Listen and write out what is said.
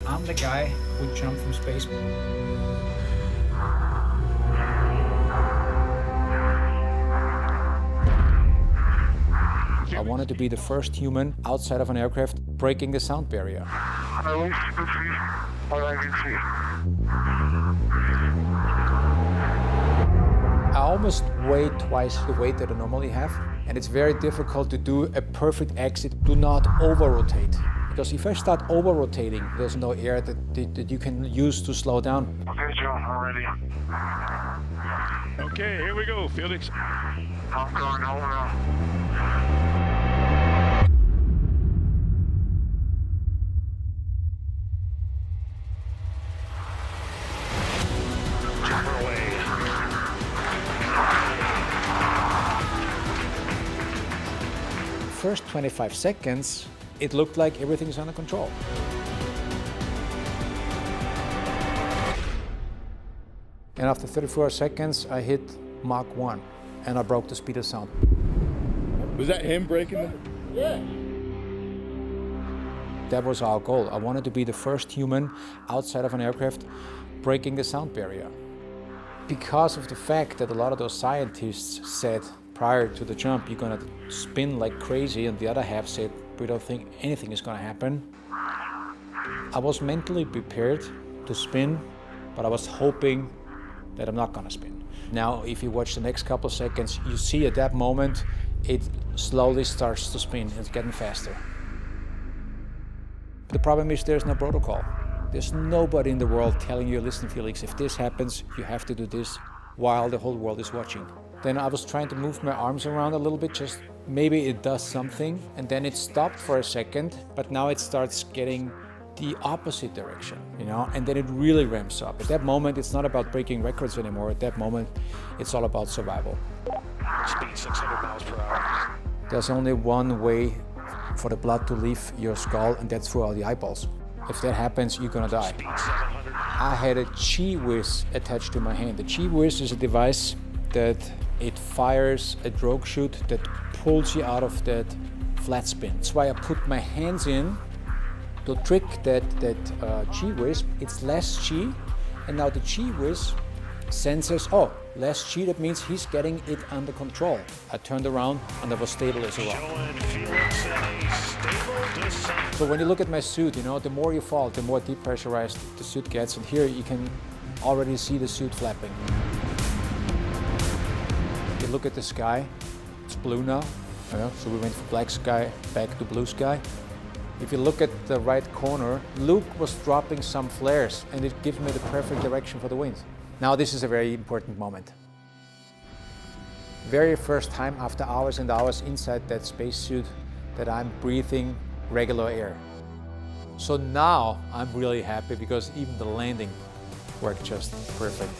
I'm the guy who jumped from space. I wanted to be the first human outside of an aircraft breaking the sound barrier. I wish to see what I can see. I almost weigh twice the weight that I normally have, and it's very difficult to do a perfect exit. Do not over-rotate, because if I start over-rotating, there's no air that you can use to slow down. Okay, Joe, I'm ready. Okay, here we go, Felix. I'm going over now. First 25 seconds, it looked like everything's under control. And after 34 seconds, I hit Mach 1, and I broke the speed of sound. Was that him breaking the... Yeah. That was our goal. I wanted to be the first human outside of an aircraft breaking the sound barrier. Because of the fact that a lot of those scientists said prior to the jump, you're gonna spin like crazy, and the other half said, we don't think anything is gonna happen. I was mentally prepared to spin, but I was hoping that I'm not gonna spin. Now, if you watch the next couple of seconds, you see at that moment, it slowly starts to spin. It's getting faster. The problem is there's no protocol. There's nobody in the world telling you, listen, Felix, if this happens, you have to do this while the whole world is watching. Then I was trying to move my arms around a little bit, just maybe it does something, and then it stopped for a second, but now it starts getting the opposite direction, you know, and then it really ramps up. At that moment, it's not about breaking records anymore. At that moment, it's all about survival. Speed 600 miles per hour. There's only one way for the blood to leave your skull, and that's through all the eyeballs. If that happens, you're gonna die. Speed 700. I had a G-Whiz attached to my hand. The G-Whiz is a device that it fires a drogue chute that pulls you out of that flat spin. That's why I put my hands in to trick that G-Whiz. It's less G, and now the G-Whiz senses, oh, less G, that means he's getting it under control. I turned around and I was stable as a rock. Showing Felix a stable descent. So when you look at my suit, you know, the more you fall, the more depressurized the suit gets, and here you can already see the suit flapping. You look at the sky, it's blue now, you know, so we went from black sky back to blue sky. If you look at the right corner, Luke was dropping some flares, and it gives me the perfect direction for the wind. Now this is a very important moment. Very first time after hours and hours inside that spacesuit that I'm breathing regular air. So now I'm really happy because even the landing worked just perfect.